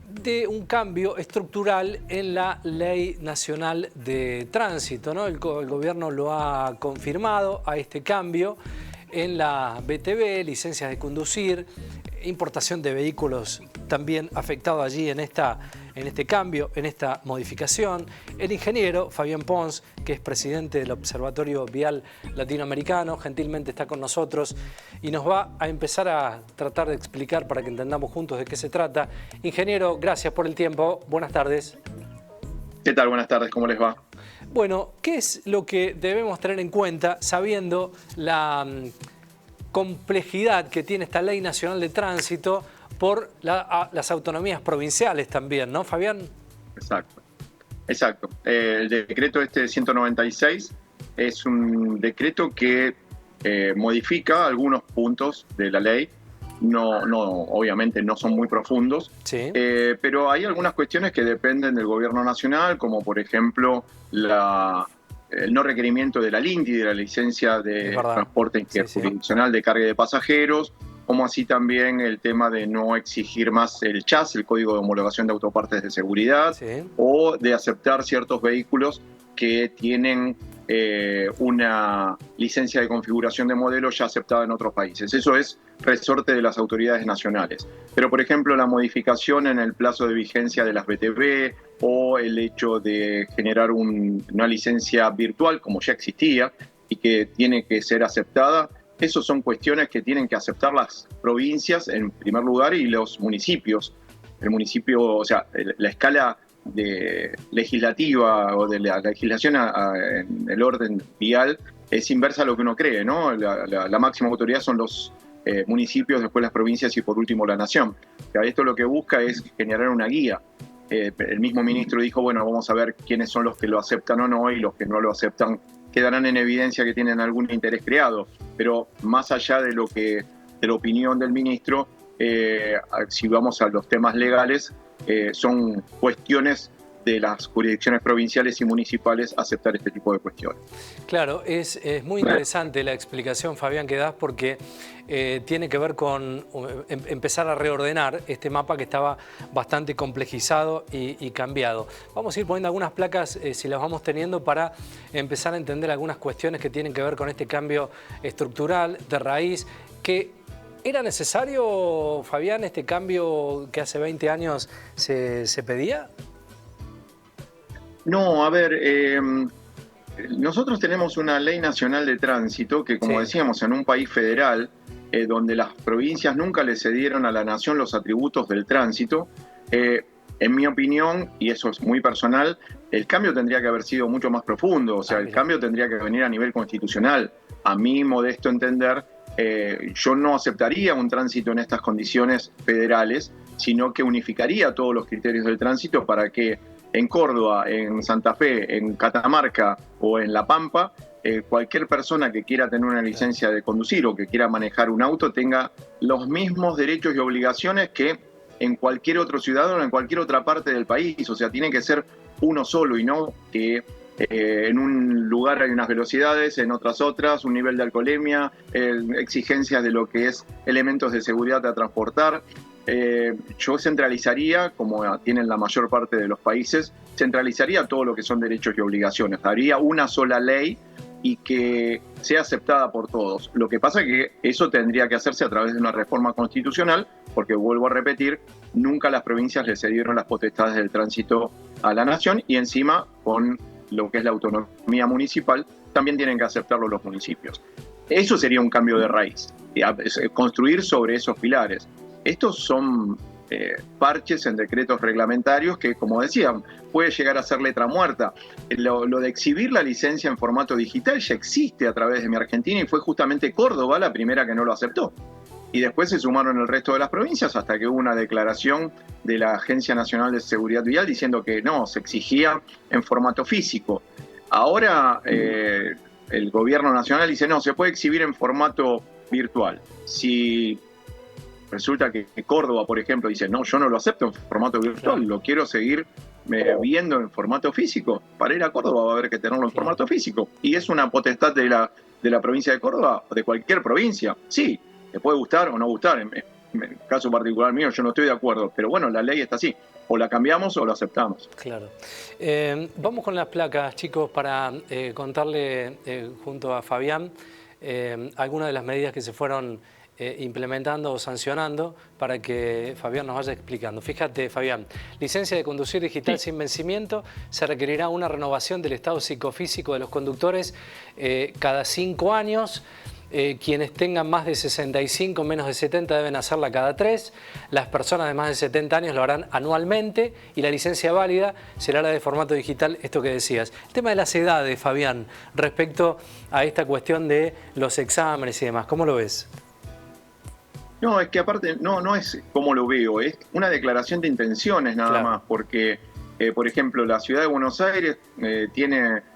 de un cambio estructural en la Ley Nacional de Tránsito, ¿no? El gobierno lo ha confirmado a este cambio en la BTV, licencias de conducir, importación de vehículos también afectado allí en este cambio, en esta modificación. El ingeniero Fabián Pons, que es presidente del Observatorio Vial Latinoamericano, gentilmente está con nosotros y nos va a empezar a tratar de explicar para que entendamos juntos de qué se trata. Ingeniero, gracias por el tiempo. Buenas tardes. ¿Qué tal? Buenas tardes, ¿cómo les va? Bueno, ¿qué es lo que debemos tener en cuenta sabiendo la complejidad que tiene esta Ley Nacional de Tránsito por las autonomías provinciales también, ¿no, Fabián? Exacto. El decreto 196 es un decreto que modifica algunos puntos de la ley. Obviamente no son muy profundos, sí. Pero hay algunas cuestiones que dependen del gobierno nacional, como por ejemplo el no requerimiento de la LINDI, de la licencia de transporte interjurisdiccional de carga de pasajeros, como así también el tema de no exigir más el CHAS, el Código de Homologación de Autopartes de Seguridad, o de aceptar ciertos vehículos que tienen una licencia de configuración de modelo ya aceptada en otros países. Eso es resorte de las autoridades nacionales. Pero, por ejemplo, la modificación en el plazo de vigencia de las BTV o el hecho de generar una licencia virtual, como ya existía, y que tiene que ser aceptada, esas son cuestiones que tienen que aceptar las provincias en primer lugar y los municipios. El municipio, o sea, la escala legislativa o de la legislación en el orden vial es inversa a lo que uno cree, ¿no? La máxima autoridad son los municipios, después las provincias y por último la nación. O sea, esto lo que busca es generar una guía. El mismo ministro dijo, bueno, vamos a ver quiénes son los que lo aceptan o no, y los que no lo aceptan quedarán en evidencia que tienen algún interés creado. Pero más allá de la opinión del ministro, si vamos a los temas legales, son cuestiones de las jurisdicciones provinciales y municipales aceptar este tipo de cuestiones. Claro, es muy interesante la explicación, Fabián, que das, porque tiene que ver con empezar a reordenar este mapa que estaba bastante complejizado y cambiado. Vamos a ir poniendo algunas placas, si las vamos teniendo, para empezar a entender algunas cuestiones que tienen que ver con este cambio estructural de raíz. ¿Era necesario, Fabián, este cambio que hace 20 años se pedía? No, a ver, nosotros tenemos una ley nacional de tránsito que, como decíamos, en un país federal, donde las provincias nunca le cedieron a la nación los atributos del tránsito, en mi opinión, y eso es muy personal, el cambio tendría que haber sido mucho más profundo, o sea, el cambio tendría que venir a nivel constitucional. A mi modesto entender, yo no aceptaría un tránsito en estas condiciones federales, sino que unificaría todos los criterios del tránsito para que en Córdoba, en Santa Fe, en Catamarca o en La Pampa, cualquier persona que quiera tener una licencia de conducir o que quiera manejar un auto tenga los mismos derechos y obligaciones que en cualquier otro ciudadano, en cualquier otra parte del país. O sea, tiene que ser uno solo y no que en un lugar hay unas velocidades, en otras, un nivel de alcoholemia, exigencias de lo que es elementos de seguridad a transportar. Yo centralizaría, como tienen la mayor parte de los países, centralizaría todo lo que son derechos y obligaciones. Haría una sola ley y que sea aceptada por todos. Lo que pasa es que eso tendría que hacerse a través de una reforma constitucional, porque vuelvo a repetir, nunca las provincias le cedieron las potestades del tránsito a la nación, y encima con lo que es la autonomía municipal también tienen que aceptarlo los municipios. Eso sería un cambio de raíz, construir sobre esos pilares. Estos son parches en decretos reglamentarios que, como decían, puede llegar a ser letra muerta. Lo de exhibir la licencia en formato digital ya existe a través de Mi Argentina, y fue justamente Córdoba la primera que no lo aceptó. Y después se sumaron el resto de las provincias hasta que hubo una declaración de la Agencia Nacional de Seguridad Vial diciendo que no, se exigía en formato físico. Ahora el gobierno nacional dice no, se puede exhibir en formato virtual. Si resulta que Córdoba, por ejemplo, dice no, yo no lo acepto en formato virtual, lo quiero seguir viendo en formato físico, para ir a Córdoba va a haber que tenerlo en formato físico. Y es una potestad de la provincia de Córdoba, o de cualquier provincia. Sí, te puede gustar o no gustar. en el caso particular mío, yo no estoy de acuerdo, pero bueno, la ley está así. O la cambiamos o la aceptamos. Claro. Vamos con las placas, chicos, para contarle junto a Fabián algunas de las medidas que se fueron implementando o sancionando para que Fabián nos vaya explicando. Fíjate, Fabián, licencia de conducir digital sin vencimiento, se requerirá una renovación del estado psicofísico de los conductores cada 5 años. Quienes tengan más de 65, menos de 70 deben hacerla cada 3. Las personas de más de 70 años lo harán anualmente y la licencia válida será la de formato digital, esto que decías. El tema de las edades, Fabián, respecto a esta cuestión de los exámenes y demás, ¿cómo lo ves? No, es que aparte no es como lo veo, es una declaración de intenciones nada más, porque, por ejemplo, la ciudad de Buenos Aires tiene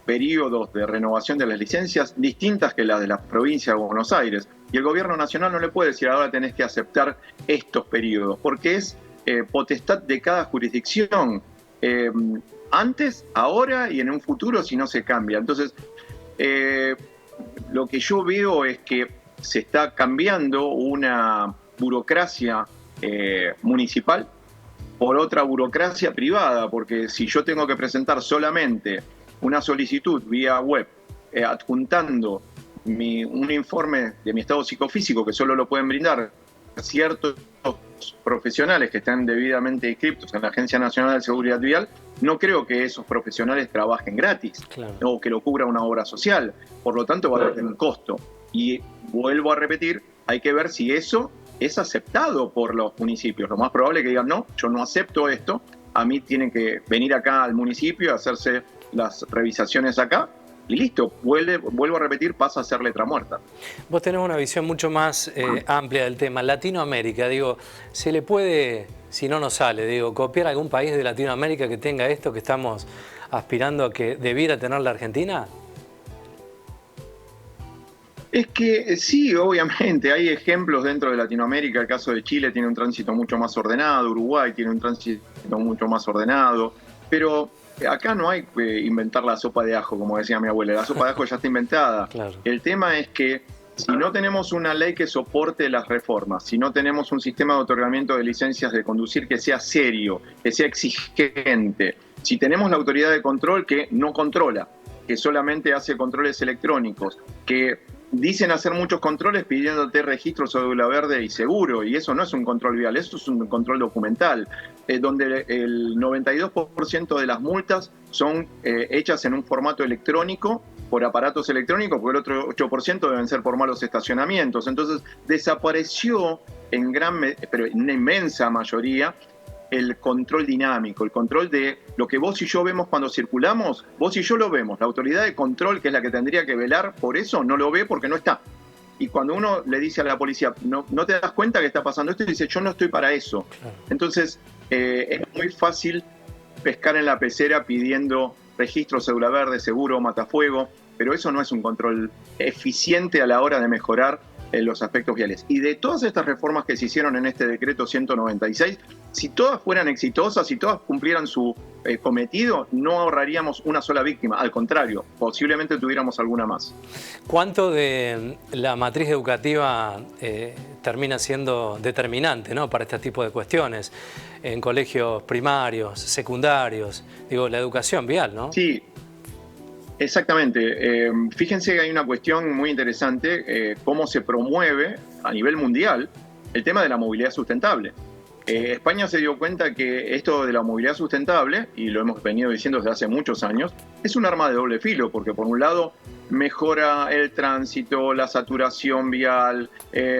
periodos de renovación de las licencias distintas que las de la provincia de Buenos Aires. Y el gobierno nacional no le puede decir ahora tenés que aceptar estos periodos, porque es potestad de cada jurisdicción. Antes, ahora y en un futuro si no se cambia. Entonces, lo que yo veo es que se está cambiando una burocracia municipal por otra burocracia privada, porque si yo tengo que presentar solamente una solicitud vía web adjuntando un informe de mi estado psicofísico, que solo lo pueden brindar ciertos profesionales que están debidamente inscritos en la Agencia Nacional de Seguridad Vial, no creo que esos profesionales trabajen gratis, claro, o que lo cubra una obra social. Por lo tanto, va a tener un costo. Y vuelvo a repetir, hay que ver si eso es aceptado por los municipios. Lo más probable es que digan, no, yo no acepto esto, a mí tienen que venir acá al municipio a hacerse las revisaciones acá, y listo, vuelvo a repetir, pasa a ser letra muerta. Vos tenés una visión mucho más amplia del tema. Latinoamérica, digo, ¿se le puede, si no nos sale, digo, copiar algún país de Latinoamérica que tenga esto que estamos aspirando a que debiera tener la Argentina? Es que sí, obviamente, hay ejemplos dentro de Latinoamérica. El caso de Chile tiene un tránsito mucho más ordenado, Uruguay tiene un tránsito mucho más ordenado, pero acá no hay que inventar la sopa de ajo, como decía mi abuela. La sopa de ajo ya está inventada. Claro. El tema es que si no tenemos una ley que soporte las reformas, si no tenemos un sistema de otorgamiento de licencias de conducir que sea serio, que sea exigente, si tenemos la autoridad de control que no controla, que solamente hace controles electrónicos, que dicen hacer muchos controles pidiéndote registro, cédula verde y seguro, y eso no es un control vial, eso es un control documental, donde el 92% de las multas son hechas en un formato electrónico, por aparatos electrónicos, porque el otro 8% deben ser por malos estacionamientos. Entonces desapareció pero en una inmensa mayoría, el control dinámico, el control de lo que vos y yo vemos cuando circulamos, vos y yo lo vemos. La autoridad de control, que es la que tendría que velar por eso, no lo ve porque no está. Y cuando uno le dice a la policía, no te das cuenta que está pasando esto, y dice, yo no estoy para eso. Entonces, es muy fácil pescar en la pecera pidiendo registro, cédula verde, seguro, matafuego, pero eso no es un control eficiente a la hora de mejorar los aspectos viales. Y de todas estas reformas que se hicieron en este decreto 196, si todas fueran exitosas, si todas cumplieran su cometido, no ahorraríamos una sola víctima. Al contrario, posiblemente tuviéramos alguna más. ¿Cuánto de la matriz educativa termina siendo determinante, ¿no?, para este tipo de cuestiones? En colegios primarios, secundarios, digo, la educación vial, ¿no? Sí. Exactamente. Fíjense que hay una cuestión muy interesante, cómo se promueve a nivel mundial el tema de la movilidad sustentable. España se dio cuenta que esto de la movilidad sustentable, y lo hemos venido diciendo desde hace muchos años, es un arma de doble filo, porque por un lado mejora el tránsito, la saturación vial,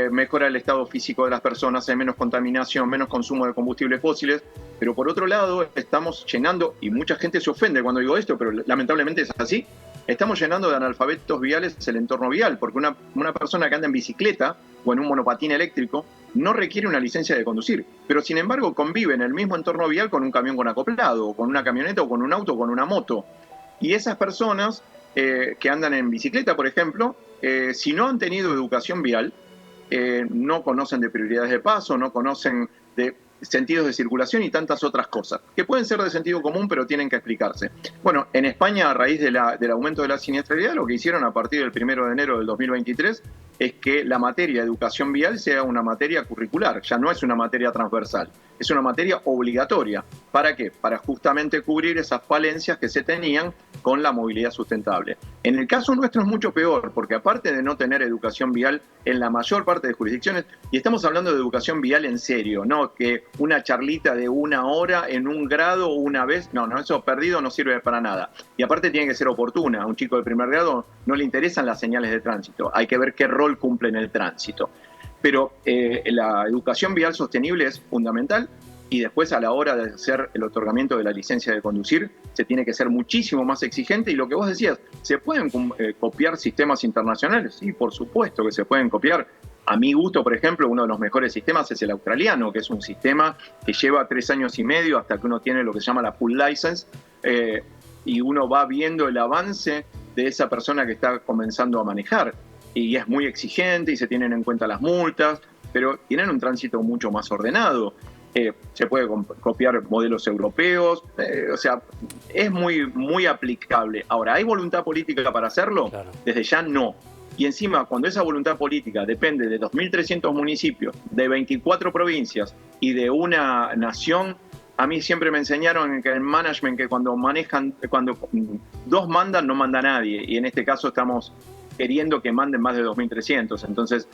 mejora el estado físico de las personas, hay menos contaminación, menos consumo de combustibles fósiles, pero por otro lado estamos llenando, y mucha gente se ofende cuando digo esto, pero lamentablemente es así, estamos llenando de analfabetos viales el entorno vial, porque una persona que anda en bicicleta o en un monopatín eléctrico no requiere una licencia de conducir, pero sin embargo convive en el mismo entorno vial con un camión con acoplado, o con una camioneta, o con un auto, o con una moto. Y esas personas que andan en bicicleta, por ejemplo, si no han tenido educación vial, no conocen de prioridades de paso, no conocen de sentidos de circulación y tantas otras cosas, que pueden ser de sentido común, pero tienen que explicarse. Bueno, en España, a raíz del aumento de la siniestralidad, lo que hicieron a partir del 1 de enero del 2023 es que la materia de educación vial sea una materia curricular, ya no es una materia transversal, es una materia obligatoria. ¿Para qué? Para justamente cubrir esas falencias que se tenían con la movilidad sustentable. En el caso nuestro es mucho peor, porque aparte de no tener educación vial en la mayor parte de jurisdicciones, y estamos hablando de educación vial en serio, no que una charlita de 1 hora en un grado una vez, no, eso perdido no sirve para nada. Y aparte tiene que ser oportuna. A un chico de primer grado no le interesan las señales de tránsito, hay que ver qué rol cumple en el tránsito. Pero la educación vial sostenible es fundamental. Y después, a la hora de hacer el otorgamiento de la licencia de conducir, se tiene que ser muchísimo más exigente. Y lo que vos decías, ¿se pueden copiar sistemas internacionales? Sí, por supuesto que se pueden copiar. A mi gusto, por ejemplo, uno de los mejores sistemas es el australiano, que es un sistema que lleva 3 años y medio hasta que uno tiene lo que se llama la full license, y uno va viendo el avance de esa persona que está comenzando a manejar. Y es muy exigente y se tienen en cuenta las multas, pero tienen un tránsito mucho más ordenado. Se puede copiar modelos europeos, o sea, es muy aplicable. Ahora, ¿hay voluntad política para hacerlo? Claro. Desde ya no. Y encima, cuando esa voluntad política depende de 2.300 municipios, de 24 provincias y de una nación, a mí siempre me enseñaron que en management que cuando 2 mandan, no manda nadie. Y en este caso estamos queriendo que manden más de 2.300. Entonces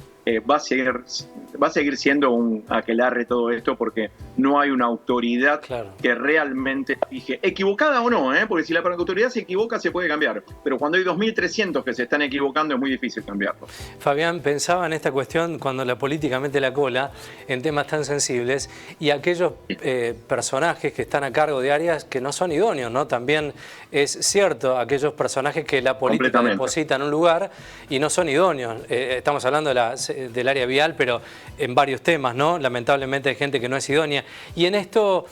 va a seguir siendo un aquelarre todo esto, porque no hay una autoridad que realmente fije, equivocada o no, porque si la autoridad se equivoca se puede cambiar, pero cuando hay 2.300 que se están equivocando es muy difícil cambiarlo. Fabián, pensaba en esta cuestión cuando la política mete la cola en temas tan sensibles y aquellos personajes que están a cargo de áreas que no son idóneos, ¿no? También es cierto, aquellos personajes que la política deposita en un lugar y no son idóneos. Estamos hablando del área vial, pero en varios temas, ¿no? Lamentablemente hay gente que no es idónea. Y en esto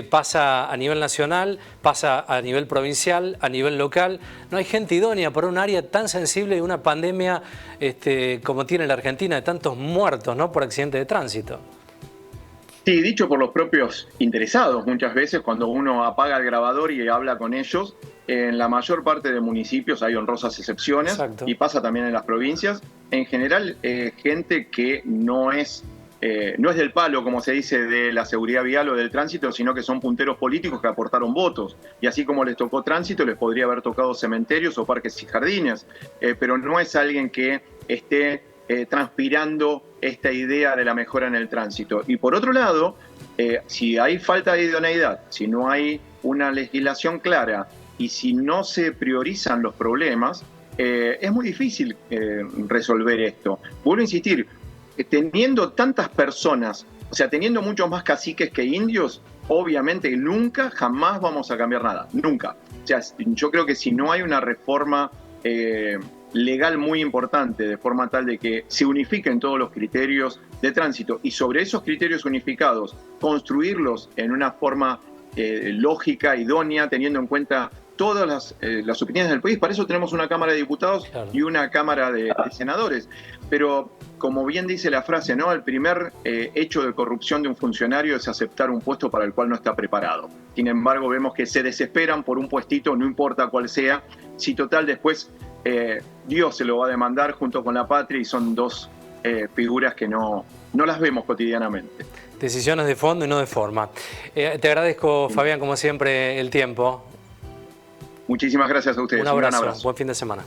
pasa a nivel nacional, pasa a nivel provincial, a nivel local. No hay gente idónea para un área tan sensible de una pandemia como tiene la Argentina, de tantos muertos, ¿no? Por accidentes de tránsito. Sí, dicho por los propios interesados muchas veces, cuando uno apaga el grabador y habla con ellos, en la mayor parte de municipios hay honrosas excepciones. Exacto. Y pasa también en las provincias. En general, gente que no es del palo, como se dice, de la seguridad vial o del tránsito, sino que son punteros políticos que aportaron votos. Y así como les tocó tránsito, les podría haber tocado cementerios o parques y jardines. Pero no es alguien que esté transpirando esta idea de la mejora en el tránsito. Y por otro lado, si hay falta de idoneidad, si no hay una legislación clara y si no se priorizan los problemas, es muy difícil resolver esto. Vuelvo a insistir, teniendo tantas personas, o sea, teniendo muchos más caciques que indios, obviamente nunca, jamás vamos a cambiar nada, nunca. O sea, yo creo que si no hay una reforma legal muy importante, de forma tal de que se unifiquen todos los criterios de tránsito y sobre esos criterios unificados construirlos en una forma lógica, idónea, teniendo en cuenta todas las opiniones del país. Para eso tenemos una Cámara de Diputados y una Cámara de Senadores. Pero, como bien dice la frase, ¿no? El primer hecho de corrupción de un funcionario es aceptar un puesto para el cual no está preparado. Sin embargo, vemos que se desesperan por un puestito, no importa cuál sea, si total después Dios se lo va a demandar junto con la patria, y son dos figuras que no las vemos cotidianamente. Decisiones de fondo y no de forma. Te agradezco, Fabián, como siempre, el tiempo. Muchísimas gracias a ustedes. Un abrazo. Buen fin de semana.